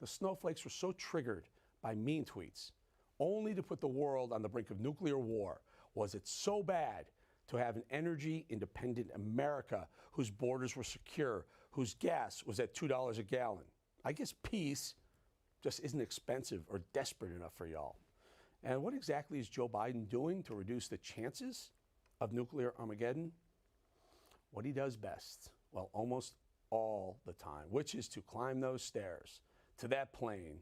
The snowflakes were so triggered by mean tweets, only to put the world on the brink of nuclear war. Was it so bad to have an energy-independent America whose borders were secure, whose gas was at $2 a gallon? I guess peace just isn't expensive or desperate enough for y'all. And what exactly is Joe Biden doing to reduce the chances of nuclear Armageddon? What he does best, well, almost all the time, which is to climb those stairs to that plane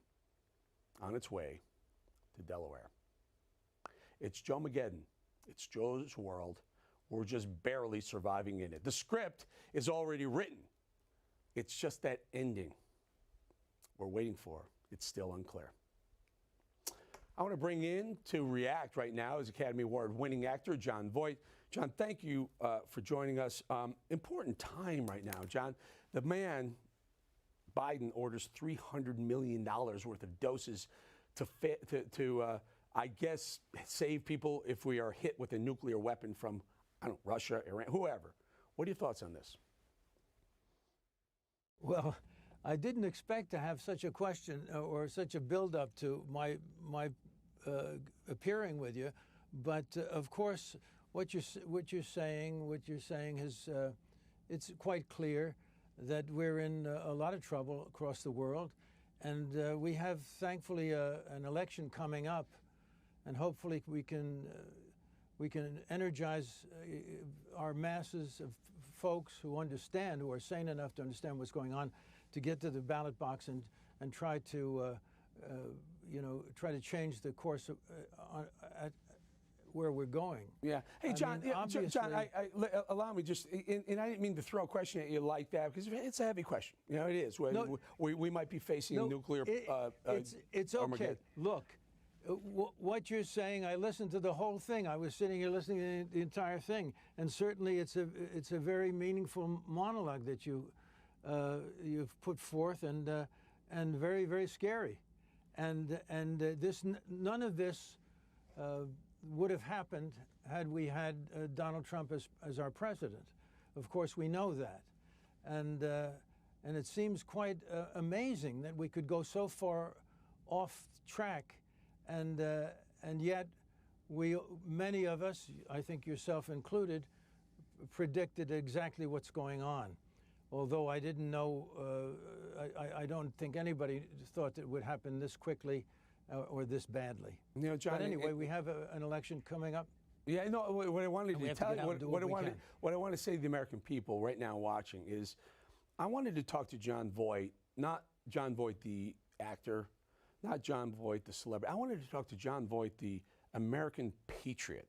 on its way to Delaware. It's Joe-mageddon. It's Joe's world. We're just barely surviving in it. The script is already written. It's just that ending we're waiting for. It's still unclear. I want to bring in to react right now is Academy Award-winning actor Jon Voight. Jon, thank you for joining us. Important time right now, Jon. The man, Biden, orders $300 million worth of doses to I guess, save people if we are hit with a nuclear weapon from, I don't know, Russia, Iran, whoever. What are your thoughts on this? Well, I didn't expect to have such a question or such a build-up to my appearing with you, but of course, what you're saying is it's quite clear that we're in a lot of trouble across the world, and we have thankfully an election coming up, and hopefully we can energize our masses of folks who understand, who are sane enough to understand what's going on, to get to the ballot box and try to try to change the course at where we're going. Yeah. Hey, Jon. Jon, allow me just, and I didn't mean to throw a question at you like that because it's a heavy question. You know, it is. We might be facing nuclear. It's okay. Armageddon. Look, what you're saying, I listened to the whole thing. I was sitting here listening to the entire thing, and certainly it's a very meaningful monologue that you've put forth, and very, very scary, and none of this would have happened had we had Donald Trump as our president. Of course, we know that, and it seems quite amazing that we could go so far off track, and yet many of us, I think yourself included, predicted exactly what's going on. Although I didn't know, I don't think anybody thought that it would happen this quickly or this badly. You know, Jon. But anyway, we have an election coming up. Yeah, no. What I wanted to tell you, what I want to say to the American people right now watching is, I wanted to talk to Jon Voight, not Jon Voight the actor, not Jon Voight the celebrity. I wanted to talk to Jon Voight, the American patriot,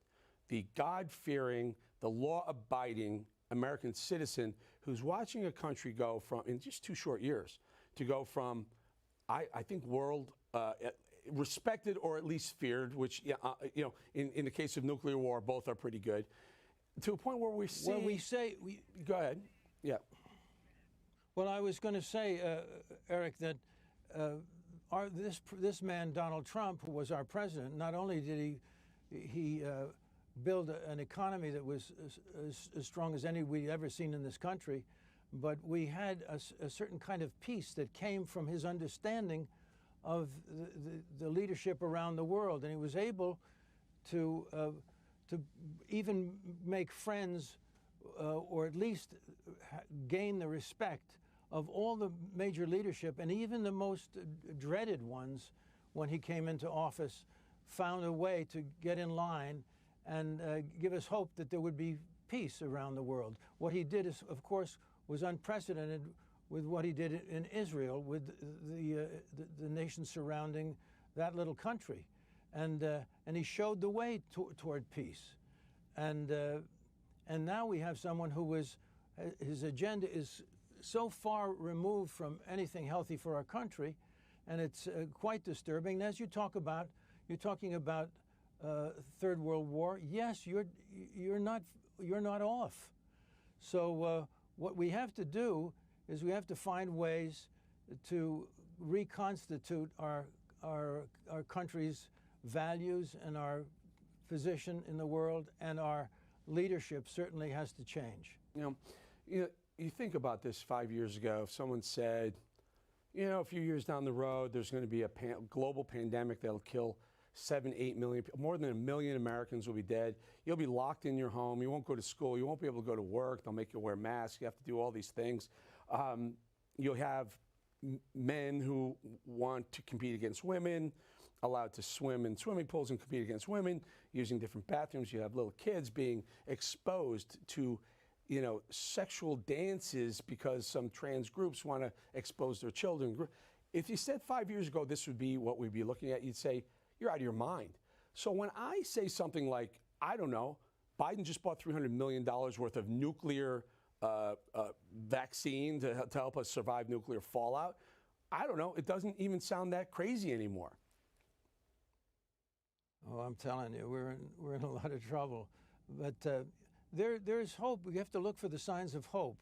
the God-fearing, the law-abiding American citizen who's watching a country go from, in just 2 short years, to go from, I think, world respected or at least feared, which, in the case of nuclear war, both are pretty good, to a point where we see. Well, we say. Go ahead. Yeah. Well, I was going to say, Eric, that this man, Donald Trump, who was our president, not only did he build an economy that was as strong as any we'd ever seen in this country, but we had a certain kind of peace that came from his understanding of the leadership around the world, and he was able to even make friends or at least gain the respect of all the major leadership, and even the most dreaded ones when he came into office found a way to get in line and give us hope that there would be peace around the world. What he did, of course, was unprecedented with what he did in Israel, with the nation surrounding that little country, and he showed the way toward peace, and now we have someone who his agenda is so far removed from anything healthy for our country, and it's quite disturbing. And as you're talking about Third World War. Yes, you're not off. So what we have to do is we have to find ways to reconstitute our country's values and our position in the world, and our leadership certainly has to change. You think about this 5 years ago. If someone said, a few years down the road, there's going to be a global pandemic that'll kill 7, 8 million people. More than 1 million Americans will be dead. You'll be locked in your home. You won't go to school. You won't be able to go to work. They'll make you wear masks. You have to do all these things. You'll have men who want to compete against women, allowed to swim in swimming pools and compete against women, using different bathrooms. You have little kids being exposed to, sexual dances because some trans groups want to expose their children. If you said 5 years ago this would be what we'd be looking at, you'd say, you're out of your mind. So when I say something like, I don't know, Biden just bought $300 million worth of nuclear vaccine to help us survive nuclear fallout, I don't know, it doesn't even sound that crazy anymore. Oh, I'm telling you, we're in a lot of trouble. But there's hope. We have to look for the signs of hope.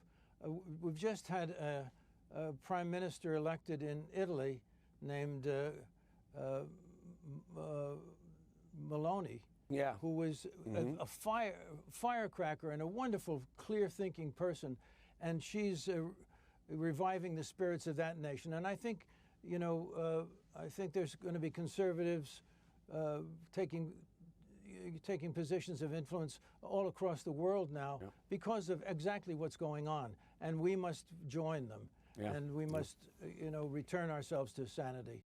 We've just had a prime minister elected in Italy named Meloni, who was a firecracker and a wonderful, clear-thinking person, and she's reviving the spirits of that nation. And I think, I think there's going to be conservatives taking positions of influence all across the world now because of exactly what's going on, and we must join them, and we must, return ourselves to sanity.